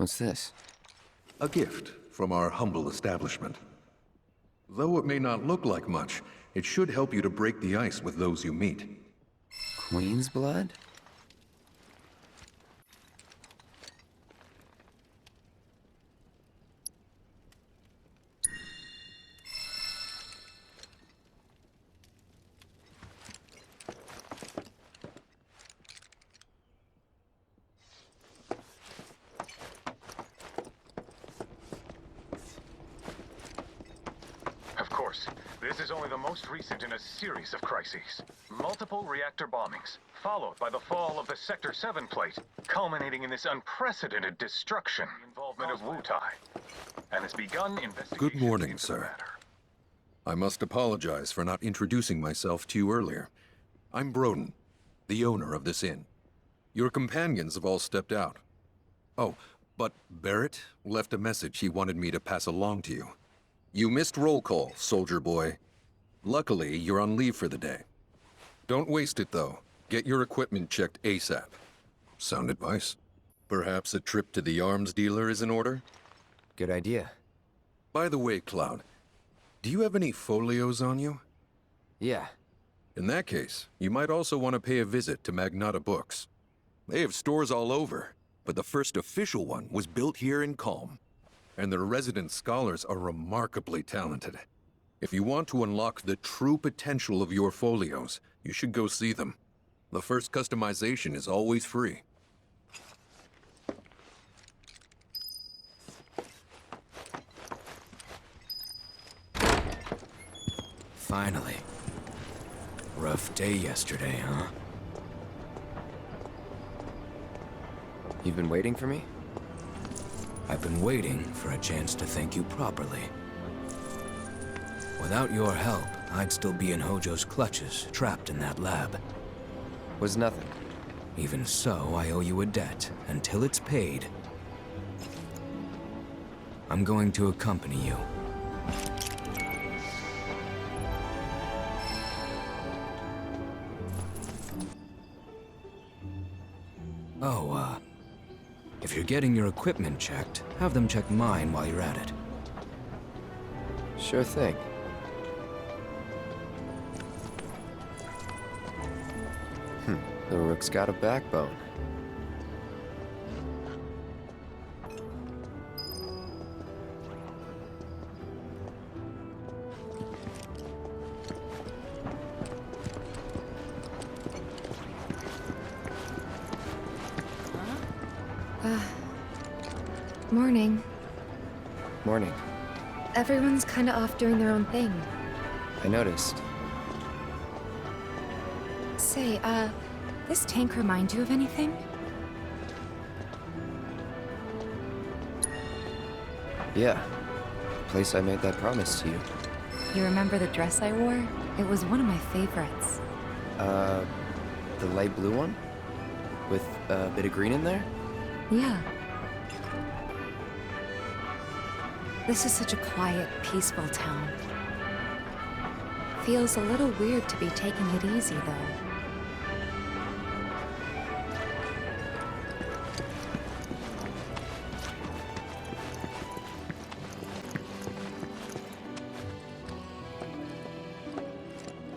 What's this? A gift from our humble establishment. Though it may not look like much, it should help you to break the ice with those you meet. Queen's blood? Of course, this is only the most recent in a series of crises. Multiple reactor bombings, followed by the fall of the Sector 7 plate, culminating in this unprecedented destruction. The involvement of Wutai, and has begun investigation. Good morning, into the sir. matter. I must apologize for not introducing myself to you earlier. I'm Broden, the owner of this inn. Your companions have all stepped out. Oh, but Barrett left a message he wanted me to pass along to you. You missed roll call, soldier boy. Luckily, you're on leave for the day. Don't waste it, though. Get your equipment checked ASAP. Sound advice? Perhaps a trip to the arms dealer is in order? Good idea. By the way, Cloud, do you have any folios on you? Yeah. In that case, you might also want to pay a visit to Magnata Books. They have stores all over, but the first official one was built here in Calm. And their resident scholars are remarkably talented. If you want to unlock the true potential of your folios, you should go see them. The first customization is always free. Finally. Rough day yesterday, huh? You've been waiting for me? I've been waiting for a chance to thank you properly. Without your help, I'd still be in Hojo's clutches, trapped in that lab. Was nothing. Even so, I owe you a debt. Until it's paid, I'm going to accompany you. Oh, if you're getting your equipment checked, have them check mine while you're at it. Sure thing. The Rook's got a backbone. Morning. Morning. Everyone's kinda off doing their own thing. I noticed. Say, this tank remind you of anything? Yeah. The place I made that promise to you. You remember the dress I wore? It was one of my favorites. The light blue one? With a bit of green in there? Yeah. This is such a quiet, peaceful town. Feels a little weird to be taking it easy, though.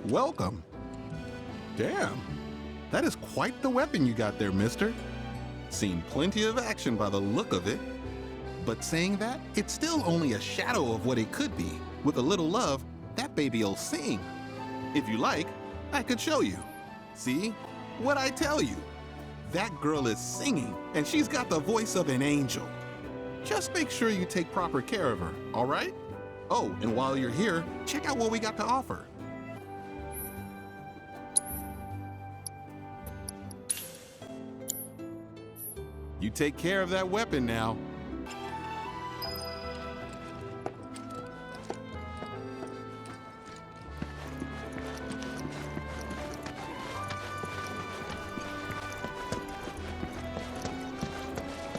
Welcome. Damn, that is quite the weapon you got there, mister. Seen plenty of action by the look of it. But saying that, it's still only a shadow of what it could be. With a little love, that baby'll sing. If you like, I could show you. See? What I tell you. That girl is singing, and she's got the voice of an angel. Just make sure you take proper care of her, all right? Oh, and while you're here, check out what we got to offer. You take care of that weapon now.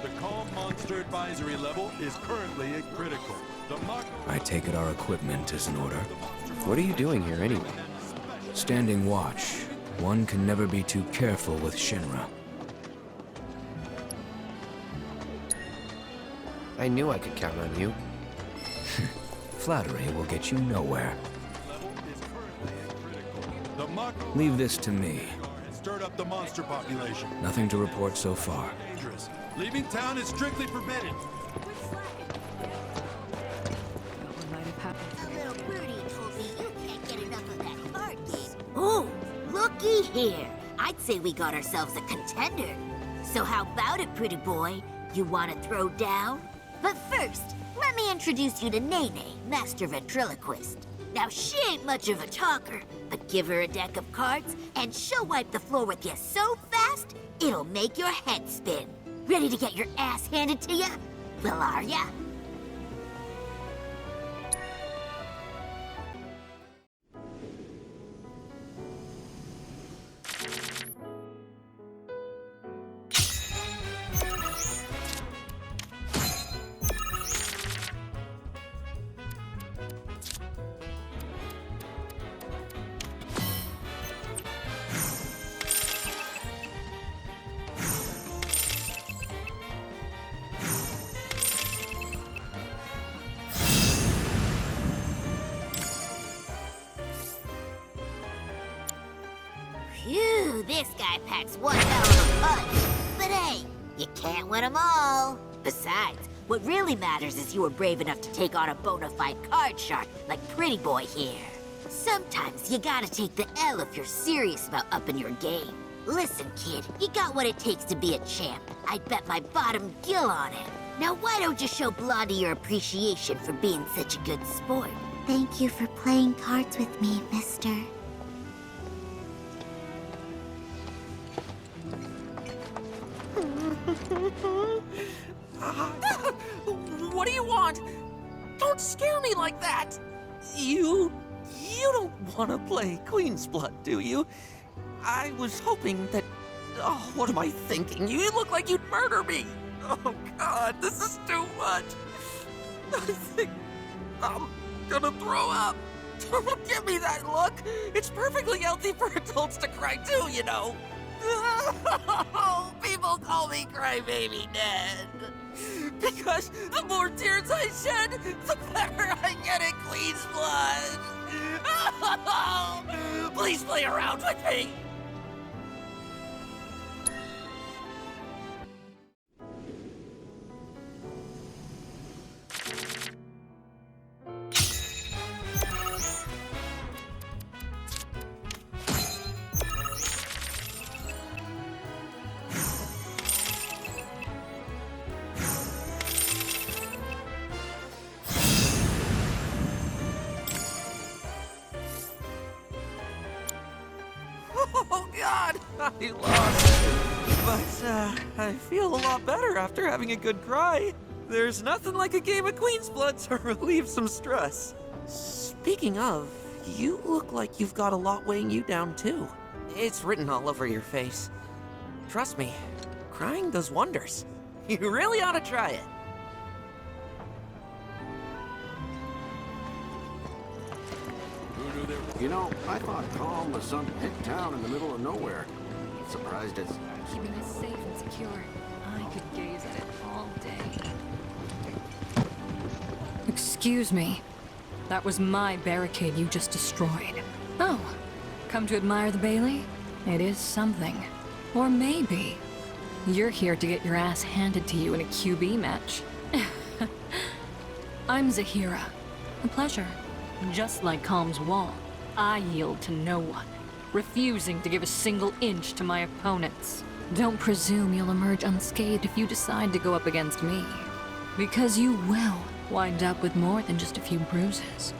The Calm Monster Advisory level is currently at critical. I take it our equipment is in order. What are you doing here, anyway? Standing watch. One can never be too careful with Shinra. I knew I could count on you. Flattery will get you nowhere. Level is currently critical. The Mako Leave this to me. has stirred up the monster population. Nothing to report so far. Dangerous. Leaving town is strictly forbidden. What might have happened? The little birdie told me you can't get enough of that card game. Oh, looky here. I'd say we got ourselves a contender. So how about it, pretty boy? You want to throw down? But first, let me introduce you to Nene, Master Ventriloquist. Now, she ain't much of a talker, but give her a deck of cards, and she'll wipe the floor with you so fast, it'll make your head spin. Ready to get your ass handed to ya? Well, are ya? Phew, this guy packs one hell of a punch. But hey, you can't win them all. Besides, what really matters is you were brave enough to take on a bona fide card shark like Pretty Boy here. Sometimes you gotta take the L if you're serious about upping your game. Listen, kid, you got what it takes to be a champ. I'd bet my bottom gill on it. Now why don't you show Blondie your appreciation for being such a good sport? Thank you for playing cards with me, mister. What do you want? Don't scare me like that! You don't want to play Queen's Blood, do you? I was hoping that... Oh, what am I thinking? You look like you'd murder me! Oh, God, this is too much! I think I'm gonna throw up! Don't give me that look! It's perfectly healthy for adults to cry too, you know! People call me Crybaby Ned. Because the more tears I shed, the better I get at Queen's Blood. Please play around with me. Oh, God! I lost. But, I feel a lot better after having a good cry. There's nothing like a game of Queen's Blood to relieve some stress. Speaking of, you look like you've got a lot weighing you down, too. It's written all over your face. Trust me, crying does wonders. You really ought to try it. You know, I thought Calm was some hick town in the middle of nowhere. Surprised it's... Keeping us safe and secure. I could gaze at it all day. Excuse me. That was my barricade you just destroyed. Oh, come to admire the Bailey? It is something. Or maybe you're here to get your ass handed to you in a QB match. I'm Zahira. A pleasure. Just like Calm's wall, I yield to no one, refusing to give a single inch to my opponents. Don't presume you'll emerge unscathed if you decide to go up against me, because you will wind up with more than just a few bruises.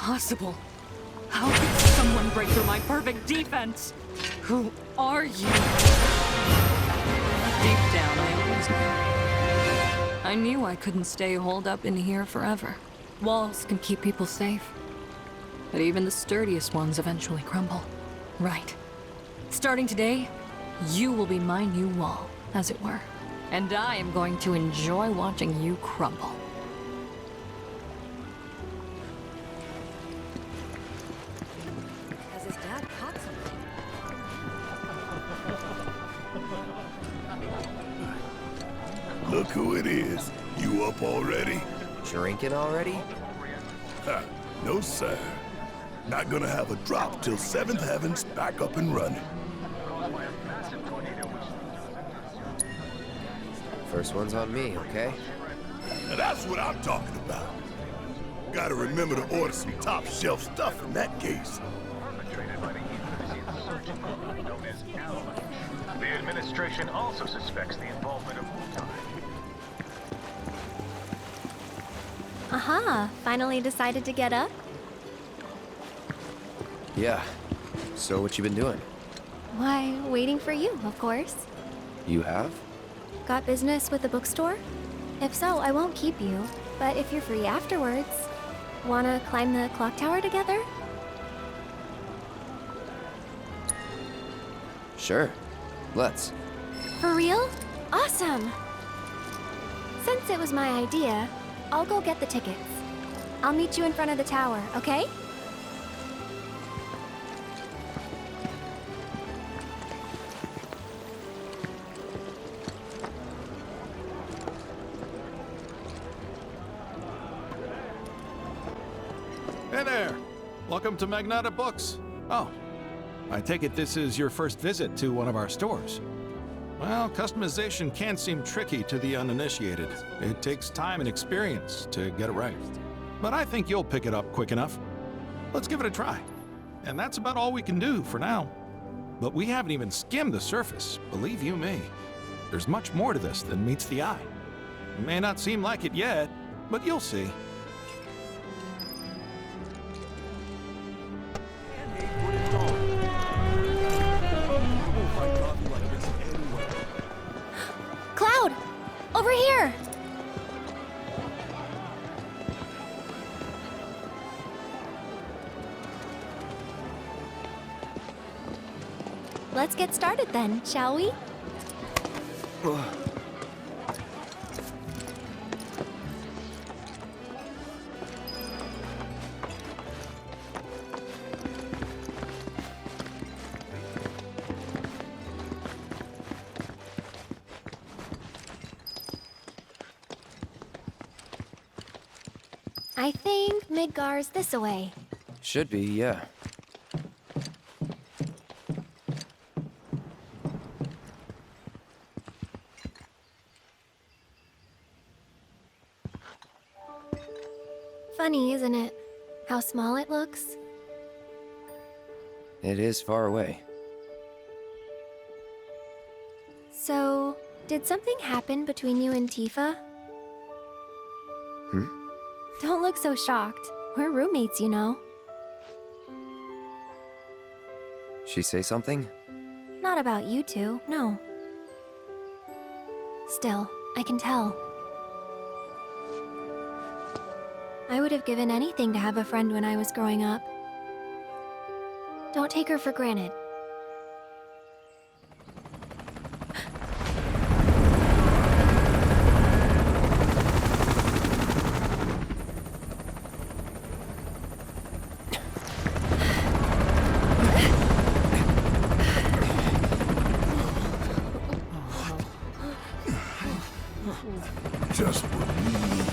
Impossible. How could someone break through my perfect defense? Who are you? Deep down, I always knew. I knew I couldn't stay holed up in here forever. Walls can keep people safe, but even the sturdiest ones eventually crumble. Right. Starting today, you will be my new wall, as it were. And I am going to enjoy watching you crumble. Has his dad caught something? Look who it is. You up already? Drinking already? Ha, no sir. Not gonna have a drop till 7th Heaven's back up and running. First one's on me, okay? Now that's what I'm talking about. Gotta remember to order some top shelf stuff in that case. The administration also suspects the involvement of Wutai. Aha, finally decided to get up? Yeah. So what you been doing? Why, waiting for you, of course. You have? Got business with the bookstore? If so, I won't keep you. But if you're free afterwards, wanna climb the clock tower together? Sure. Let's. For real? Awesome! Since it was my idea, I'll go get the tickets. I'll meet you in front of the tower, okay? Hey there! Welcome to Magnata Books. Oh, I take it this is your first visit to one of our stores. Well, customization can seem tricky to the uninitiated. It takes time and experience to get it right. But I think you'll pick it up quick enough. Let's give it a try. And that's about all we can do for now. But we haven't even skimmed the surface, believe you me. There's much more to this than meets the eye. It may not seem like it yet, but you'll see. Cloud! Over here! Let's get started then, shall we? I think Midgar's this-a-way. Should be, yeah. Funny, isn't it? How small it looks? It is far away. So, did something happen between you and Tifa? Don't look so shocked. We're roommates, you know. She say something? Not about you two, no. Still, I can tell. I would have given anything to have a friend when I was growing up. Don't take her for granted. Just what we need.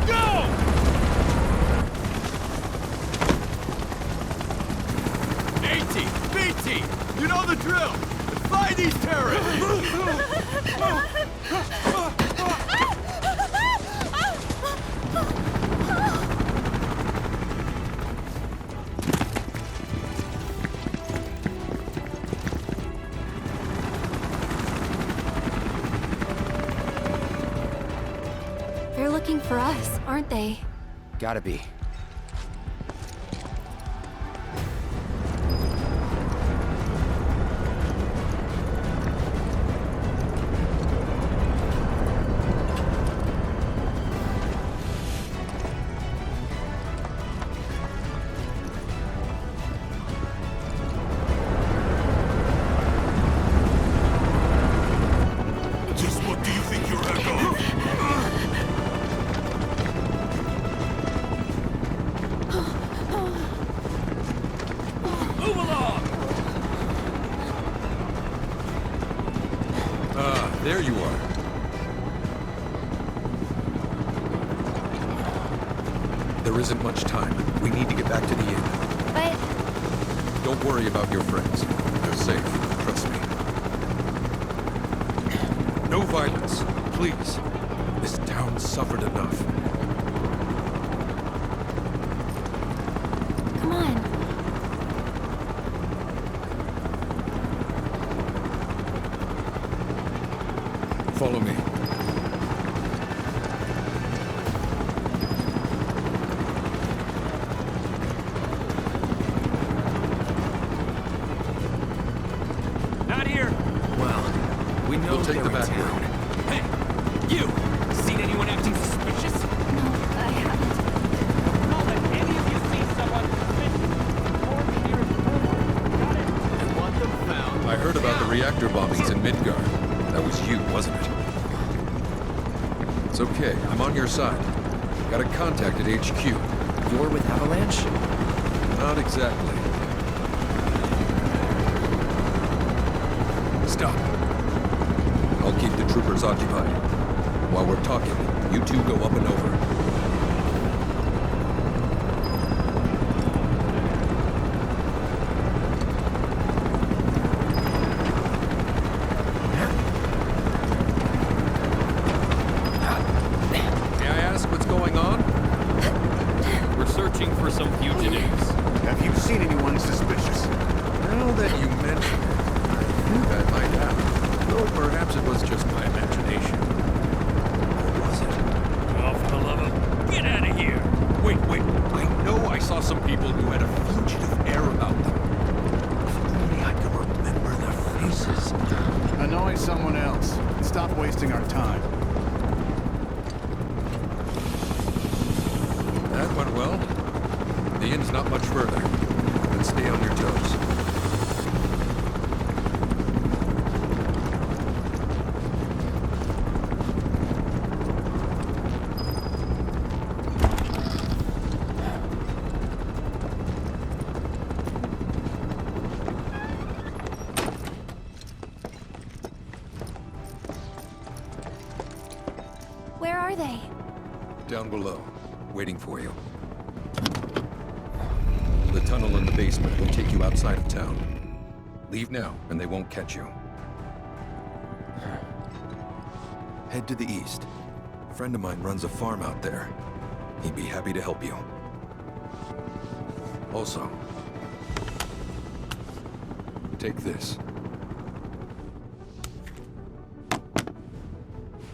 Go! AT, BT, you know the drill. Find these terrorists! They're looking for us, aren't they? Gotta be. Ah, there you are. There isn't much time. We need to get back to the inn. But Don't worry about your friends. They're safe. Trust me. No violence, please. This town suffered enough. come on. Follow me. Not here. Well, we know We'll take they're the in back town. road. Hey, you! Seen anyone acting suspicious? No, I haven't. Well, if any of you see someone suspicious, report me here at forward. Got it? I want them found. I heard about the reactor bombings in Midgard. That was you, wasn't it? It's okay. I'm on your side. Got a contact at HQ. You're with Avalanche? Not exactly. Stop. I'll keep the troopers occupied. While we're talking, you two go up and over. May I ask what's going on? We're searching for some fugitives. Have you seen anyone suspicious? Now that you mention it, I think I might have. Though perhaps it was just my imagination. Or was it? Oh, for the love of... Get out of here! Wait. I know I saw some people who had a fugitive air about them. If only I could remember their faces. Annoy someone else. Stop wasting our time. That went well. The inn's not much further. But stay on your toes. Where are they? Down below, waiting for you. The tunnel in the basement will take you outside of town. Leave now, and they won't catch you. Head to the east. A friend of mine runs a farm out there. He'd be happy to help you. Also, take this.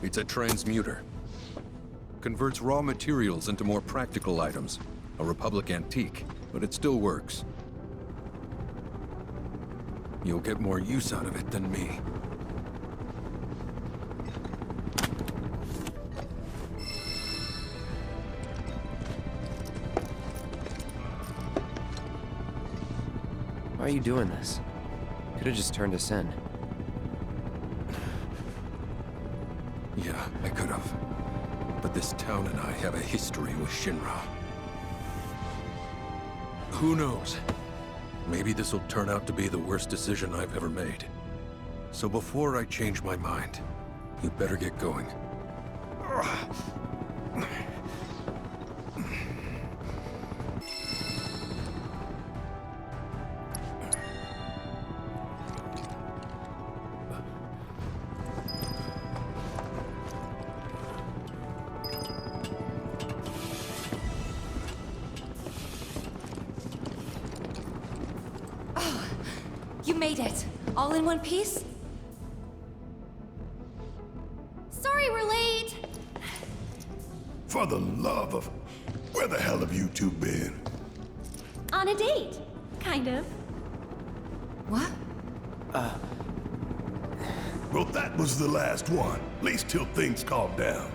It's a transmuter. Converts raw materials into more practical items. A Republic antique, but it still works. You'll get more use out of it than me. Why are you doing this? Could have just turned us in. Yeah, I could have. But this town and I have a history with Shinra. Who knows? Maybe this will turn out to be the worst decision I've ever made. So before I change my mind, you better get going. You made it. All in one piece? Sorry we're late. For the love of... Where the hell have you two been? On a date. Kind of. What? Well, that was the last one. At least till things calm down.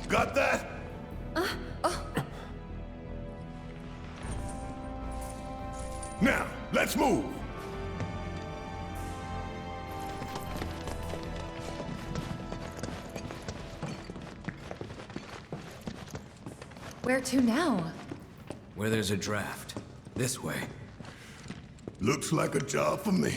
Got that? Now, let's move. Where to now? Where there's a draft. This way. Looks like a job for me.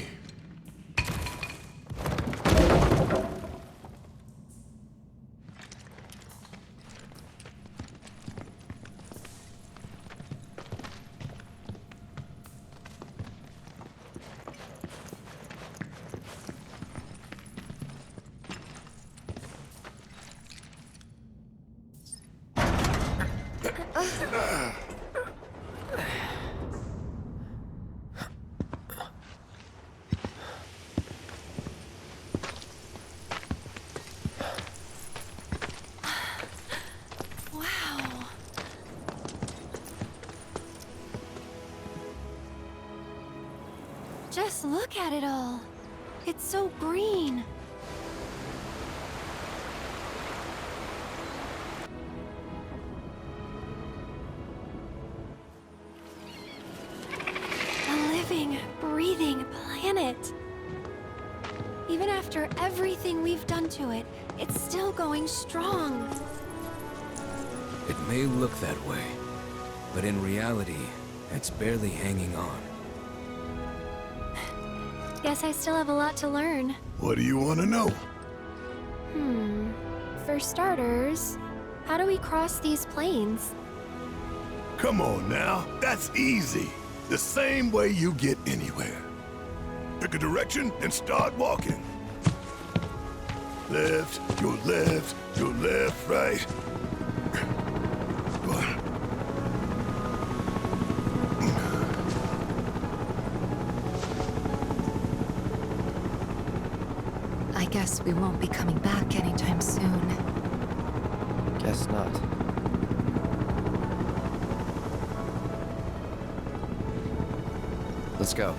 Just look at it all. It's so green. A living, breathing planet. Even after everything we've done to it, it's still going strong. It may look that way, but in reality, it's barely hanging on. Guess I still have a lot to learn. What do you want to know? For starters, how do we cross these plains? Come on now, that's easy. The same way you get anywhere. Pick a direction and start walking. Left, your left, your left, right. I guess we won't be coming back anytime soon. Guess not. Let's go.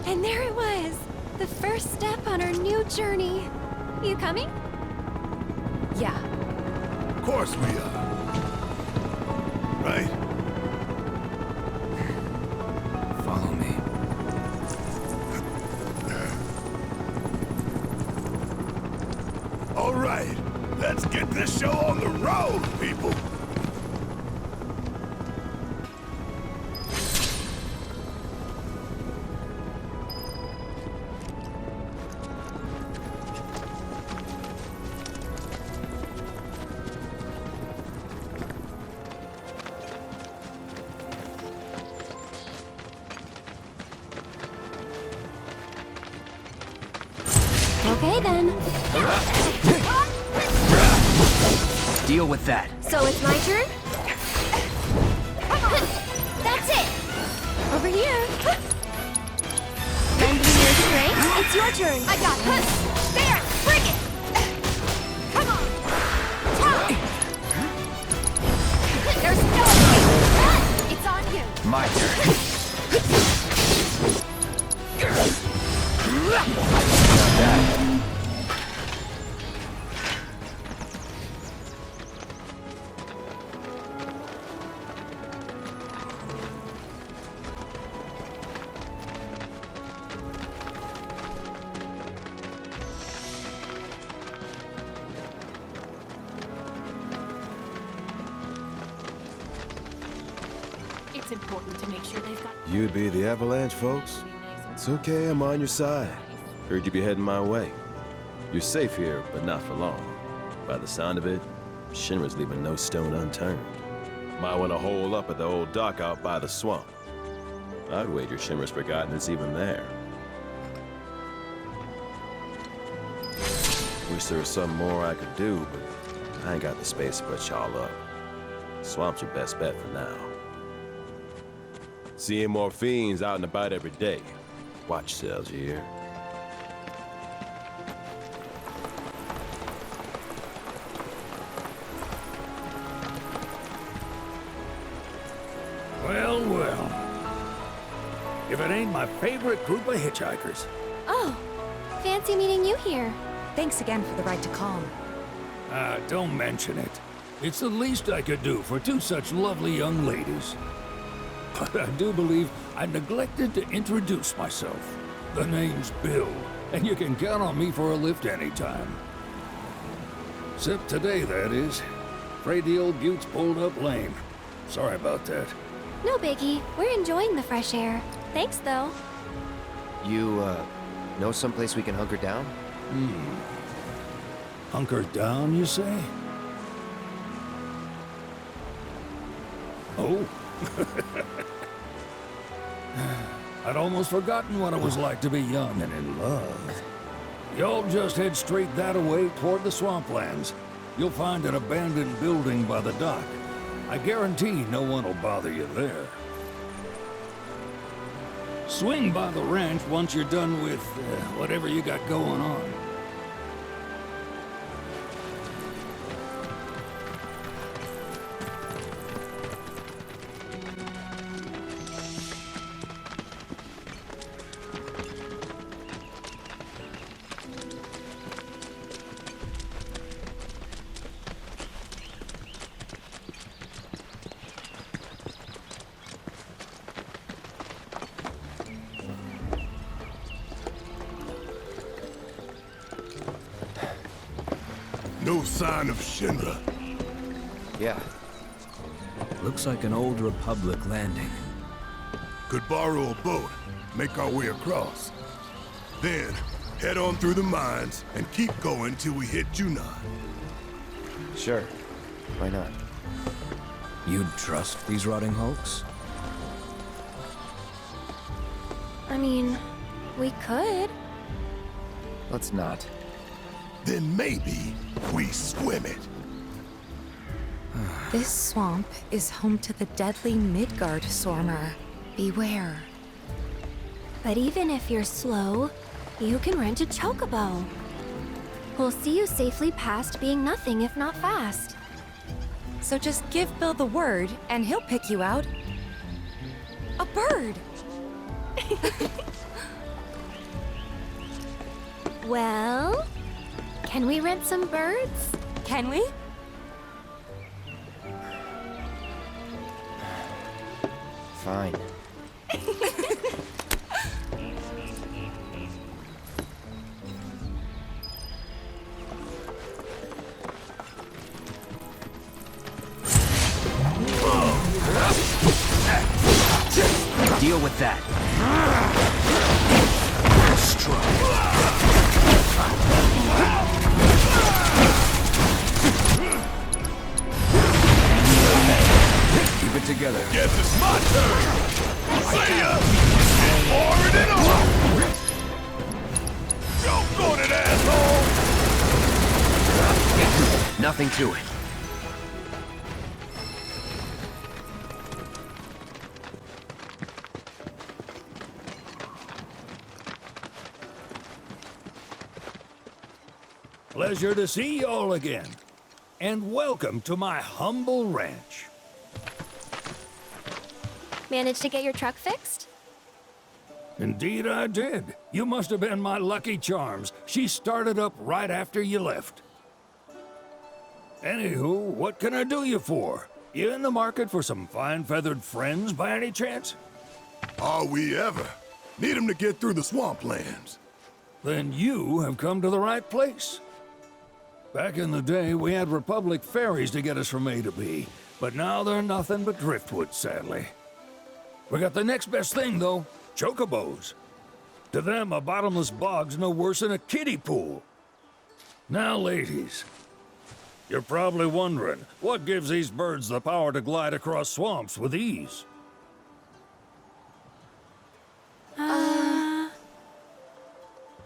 And there it was! The first step on our new journey. You coming? Yeah. Of course we are. Right? Follow me. All right, let's get this show on the road, people. Okay then. Deal with that. So it's my turn? That's it! Over here. Lend me your strength. It's your turn. I got this. There! Bring it! Come on! There's no way! It's on you. My turn. Not bad. It's important to make sure they've got... You'd be the Avalanche, folks? It's okay, I'm on your side. Heard you be heading my way. You're safe here, but not for long. By the sound of it, Shinra's leaving no stone unturned. Might want to hole up at the old dock out by the swamp. I'd wager Shinra's forgotten it's even there. Wish there was something more I could do, but I ain't got the space to put y'all up. Swamp's your best bet for now. Seeing more fiends out and about every day. Watch yourselves, you hear? Well, well. If it ain't my favorite group of hitchhikers. Oh, fancy meeting you here. Thanks again for the ride to Calm. Don't mention it. It's the least I could do for two such lovely young ladies. But I do believe I neglected to introduce myself. The name's Bill, and you can count on me for a lift anytime. Except today, that is. Afraid the old bute's pulled up lame. Sorry about that. No biggie. We're enjoying the fresh air. Thanks, though. You, know someplace we can hunker down? Hunker down, you say? Oh. I'd almost forgotten what it was like to be young and in love. Y'all just head straight that away toward the swamplands. You'll find an abandoned building by the dock. I guarantee no one will bother you there. Swing by the ranch once you're done with whatever you got going on. No sign of Shinra. Yeah. Looks like an old Republic landing. Could borrow a boat, make our way across. Then, head on through the mines and keep going till we hit Junon. Sure. Why not? You'd trust these rotting hulks? I mean, we could. Let's not. Then maybe we swim it. This swamp is home to the deadly Midgard Sormer. Beware. But even if you're slow, you can rent a chocobo. We'll see you safely past being nothing if not fast. So just give Bill the word, and he'll pick you out. A bird! Well, can we rent some birds? Can we? Fine. Deal with that. Keep it together. Guess it's my turn! See ya! Pouring it on! Doggone it, asshole! Nothing to it. Pleasure to see y'all again. And welcome to my humble ranch. Managed to get your truck fixed? Indeed I did. You must have been my lucky charms. She started up right after you left. Anywho, what can I do you for? You in the market for some fine feathered friends by any chance? Are we ever? Need 'em to get through the swamplands. Then you have come to the right place. Back in the day, we had Republic ferries to get us from A to B, but now they're nothing but driftwood, sadly. We got the next best thing, though, chocobos. To them, a bottomless bog's no worse than a kiddie pool. Now, ladies, you're probably wondering, what gives these birds the power to glide across swamps with ease?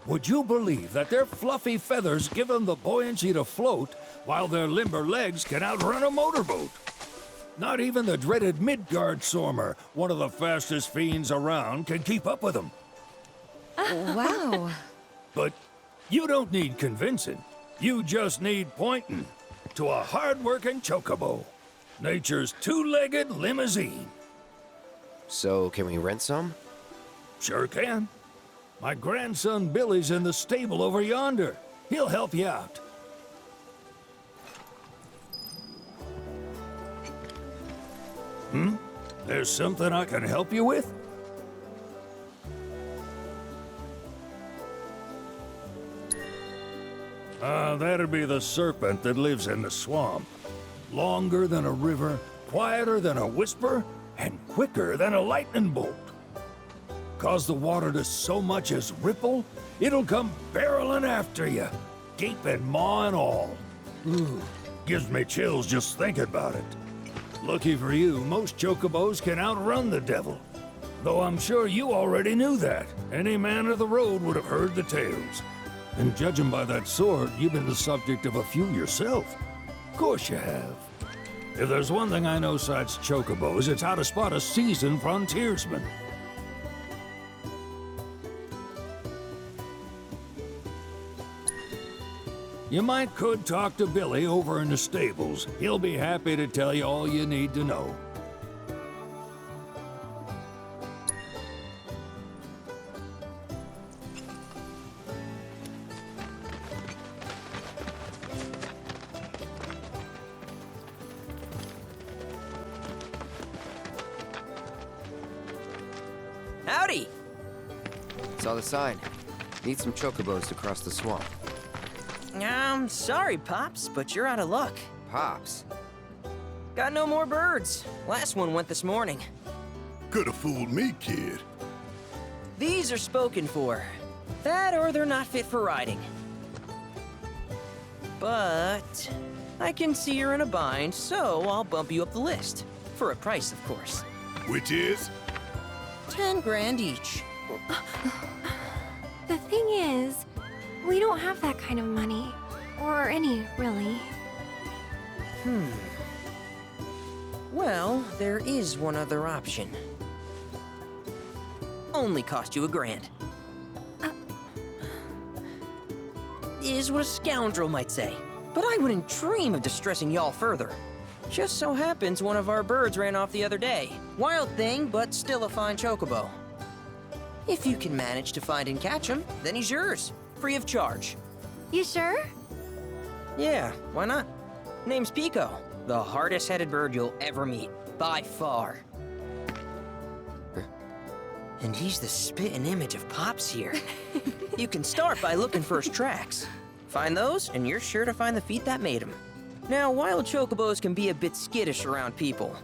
Would you believe that their fluffy feathers give them the buoyancy to float, while their limber legs can outrun a motorboat? Not even the dreaded Midgard Sormer, one of the fastest fiends around, can keep up with them. Wow. But you don't need convincing. You just need pointing to a hard-working chocobo. Nature's two-legged limousine. So, can we rent some? Sure can. My grandson Billy's in the stable over yonder. He'll help you out. There's something I can help you with? That'd be the serpent that lives in the swamp. Longer than a river, quieter than a whisper, and quicker than a lightning bolt. Cause the water to so much as ripple, it'll come barreling after you, gaping maw and all. Ooh, gives me chills just thinking about it. Lucky for you, most chocobos can outrun the devil. Though I'm sure you already knew that. Any man of the road would have heard the tales. And judging by that sword, you've been the subject of a few yourself. Of course you have. If there's one thing I know besides chocobos, it's how to spot a seasoned frontiersman. You could talk to Billy over in the stables. He'll be happy to tell you all you need to know. Howdy! Saw the sign. Need some chocobos to cross the swamp. Sorry, Pops, but you're out of luck. Pops? Got no more birds. Last one went this morning. Could have fooled me, kid. These are spoken for. That or they're not fit for riding. But I can see you're in a bind, so I'll bump you up the list. For a price, of course. Which is? 10 grand each. The thing is, we don't have that kind of money. Or any, really. Well, there is one other option. Only cost you $1,000. Is what a scoundrel might say. But I wouldn't dream of distressing y'all further. Just so happens one of our birds ran off the other day. Wild thing, but still a fine chocobo. If you can manage to find and catch him, then he's yours. Free of charge. You sure? Yeah, why not? Name's Pico, the hardest-headed bird you'll ever meet, by far. And he's the spitting image of Pops here. You can start by looking for his tracks. Find those, and you're sure to find the feet that made him. Now, wild chocobos can be a bit skittish around people.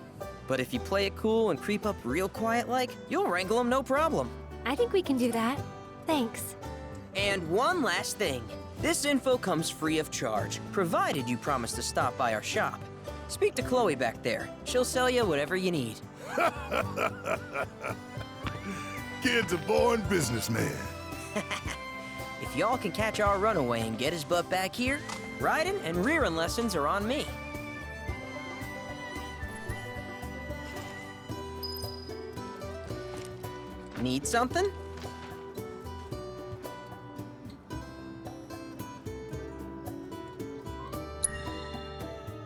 But if you play it cool and creep up real quiet-like, you'll wrangle them no problem. I think we can do that. Thanks. And one last thing. This info comes free of charge, provided you promise to stop by our shop. Speak to Chloe back there. She'll sell you whatever you need. Kid's a born businessman. If y'all can catch our runaway and get his butt back here, riding and rearing lessons are on me. Need something?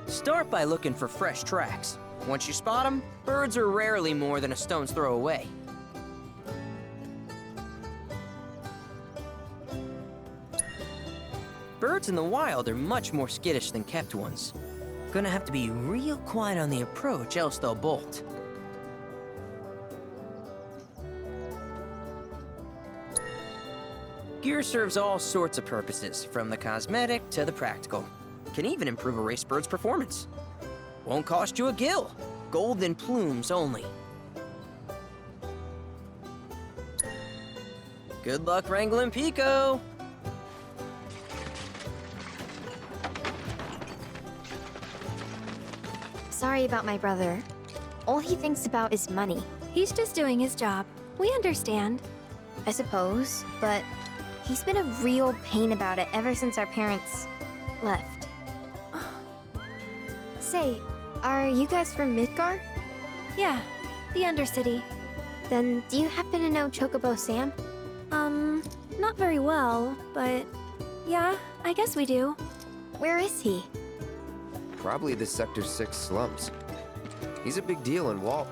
Start by looking for fresh tracks. Once you spot them, birds are rarely more than a stone's throw away. Birds in the wild are much more skittish than kept ones. Gonna have to be real quiet on the approach, else they'll bolt. Gear serves all sorts of purposes, from the cosmetic to the practical. Can even improve a race bird's performance. Won't cost you a gill. Golden plumes only. Good luck wrangling Pico. Sorry about my brother. All he thinks about is money. He's just doing his job. We understand. I suppose, but he's been a real pain about it ever since our parents left. Say, are you guys from Midgar? Yeah, the Undercity. Then do you happen to know Chocobo Sam? Not very well, but yeah, I guess we do. Where is he? Probably the Sector 6 slums. He's a big deal in Walt.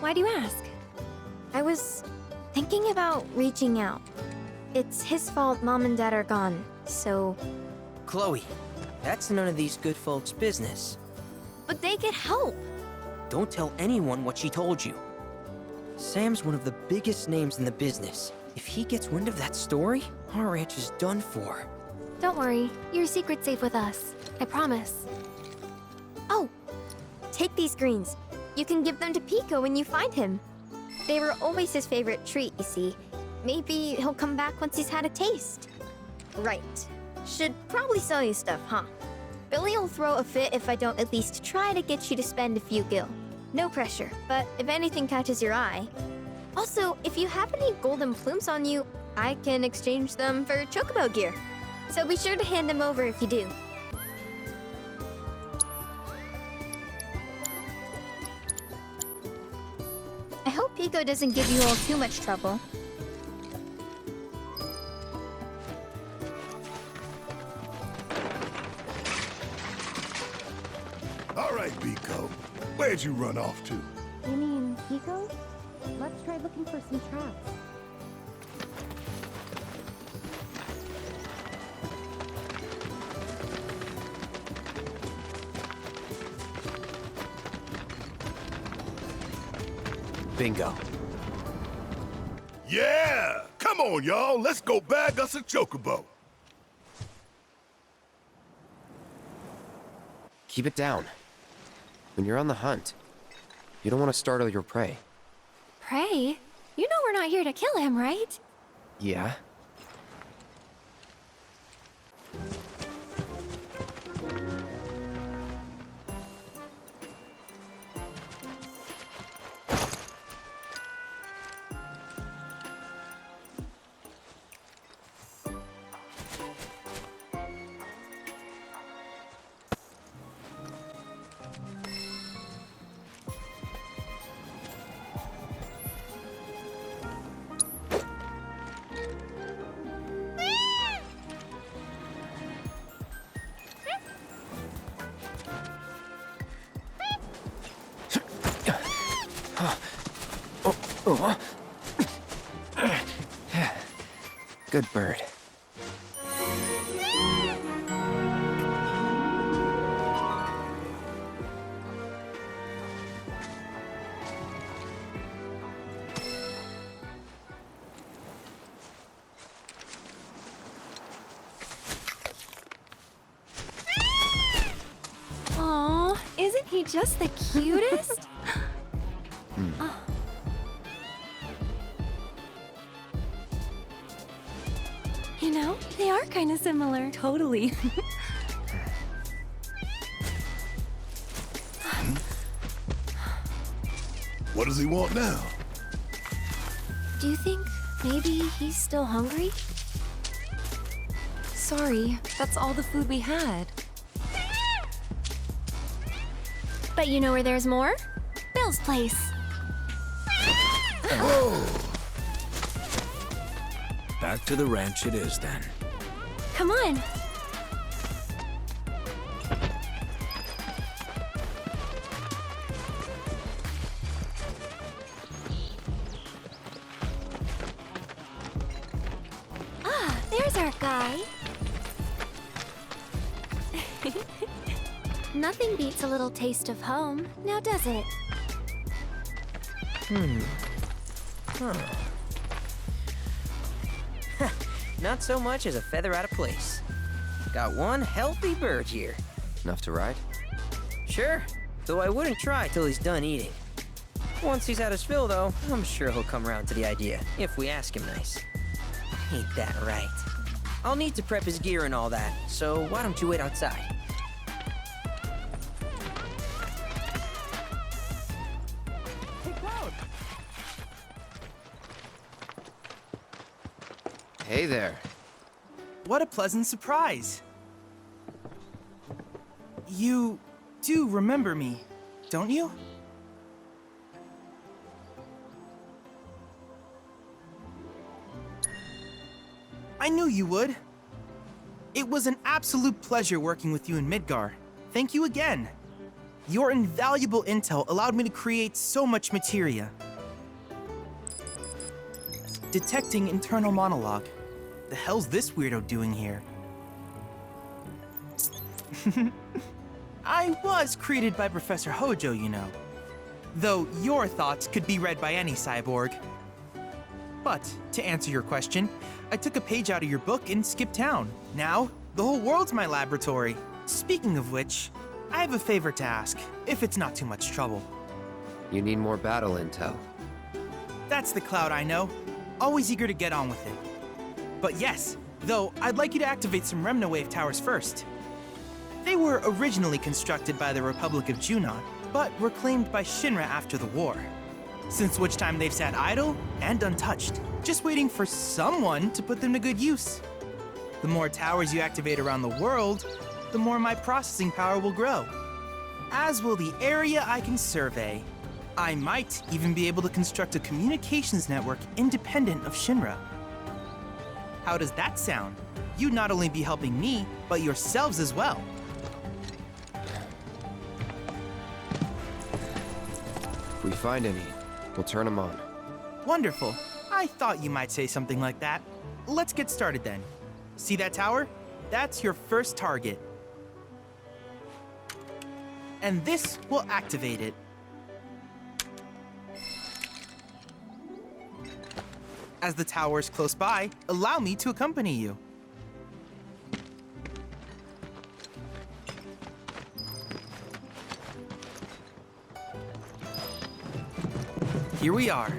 Why do you ask? I was thinking about reaching out. It's his fault Mom and Dad are gone, so... Chloe, that's none of these good folks' business. But they get help! Don't tell anyone what she told you. Sam's one of the biggest names in the business. If he gets wind of that story, our ranch is done for. Don't worry, your secret's safe with us. I promise. Oh, take these greens. You can give them to Pico when you find him. They were always his favorite treat, you see. Maybe he'll come back once he's had a taste. Right. Should probably sell you stuff, huh? Billy'll throw a fit if I don't at least try to get you to spend a few gil. No pressure, but if anything catches your eye. Also, if you have any golden plumes on you, I can exchange them for chocobo gear. So be sure to hand them over if you do. I hope Pico doesn't give you all too much trouble. All right, Pico. Where'd you run off to? You mean Pico? Let's try looking for some traps. Bingo. Yeah! Come on, y'all. Let's go bag us a chocobo. Keep it down. When you're on the hunt, you don't want to startle your prey. Prey? You know we're not here to kill him, right? Yeah? Good bird. Aw, isn't he just the cutest? Oh. You know, they are kind of similar. Totally. What does he want now? Do you think maybe he's still hungry? Sorry, that's all the food we had. But you know where there's more? Bill's place. Back to the ranch it is then. Come on. Ah, there's our guy. Nothing beats a little taste of home, now does it? Huh. Not so much as a feather out of place. Got one healthy bird here. Enough to ride? Sure, though I wouldn't try till he's done eating. Once he's had his fill, though, I'm sure he'll come around to the idea, if we ask him nice. Ain't that right? I'll need to prep his gear and all that, so why don't you wait outside? Hey there. What a pleasant surprise. You do remember me, don't you? I knew you would. It was an absolute pleasure working with you in Midgar. Thank you again. Your invaluable intel allowed me to create so much materia. Detecting internal monologue. The hell's this weirdo doing here? I was created by Professor Hojo, you know. Though your thoughts could be read by any cyborg. But, to answer your question, I took a page out of your book and skipped town. Now, The whole world's my laboratory. Speaking of which, I have a favor to ask, if it's not too much trouble. You need more battle intel. That's the Cloud I know. Always eager to get on with it. But yes, though, I'd like you to activate some Remnawave towers first. They were originally constructed by the Republic of Junon, but were claimed by Shinra after the war. Since which time they've sat idle and untouched, just waiting for someone to put them to good use. The more towers you activate around the world, the more my processing power will grow. As will the area I can survey. I might even be able to construct a communications network independent of Shinra. How does that sound? You'd not only be helping me, but yourselves as well. If we find any, we'll turn them on. Wonderful. I thought you might say something like that. Let's get started then. See that tower? That's your first target. And this will activate it. As the tower is close by, allow me to accompany you. Here we are.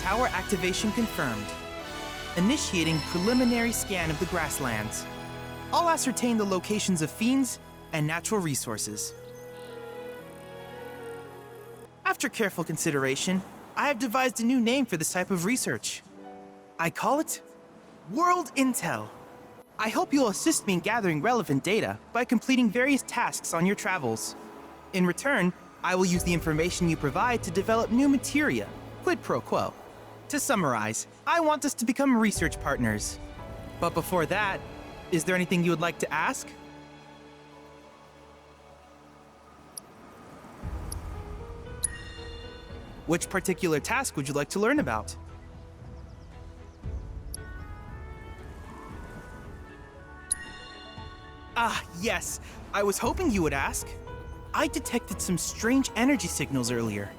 Tower activation confirmed. Initiating preliminary scan of the grasslands. I'll ascertain the locations of fiends and natural resources. After careful consideration, I have devised a new name for this type of research. I call it World Intel. I hope you'll assist me in gathering relevant data by completing various tasks on your travels. In return, I will use the information you provide to develop new materia, quid pro quo. To summarize, I want us to become research partners. But before that, is there anything you would like to ask? Which particular task would you like to learn about? Ah, yes. I was hoping you would ask. I detected some strange energy signals earlier.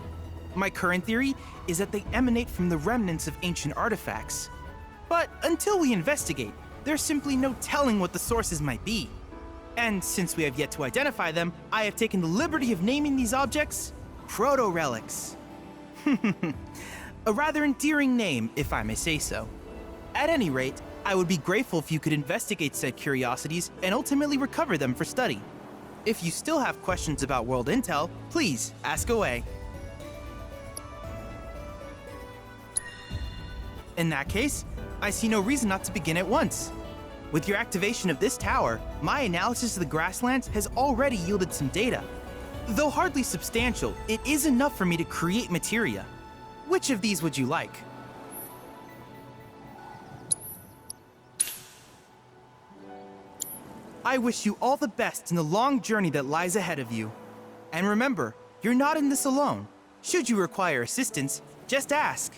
My current theory is that they emanate from the remnants of ancient artifacts. But until we investigate, there's simply no telling what the sources might be. And since we have yet to identify them, I have taken the liberty of naming these objects proto-relics. A rather endearing name, if I may say so. At any rate, I would be grateful if you could investigate said curiosities and ultimately recover them for study. If you still have questions about World Intel, please ask away. In that case, I see no reason not to begin at once. With your activation of this tower, my analysis of the grasslands has already yielded some data. Though hardly substantial, it is enough for me to create materia. Which of these would you like? I wish you all the best in the long journey that lies ahead of you. And remember, you're not in this alone. Should you require assistance, just ask.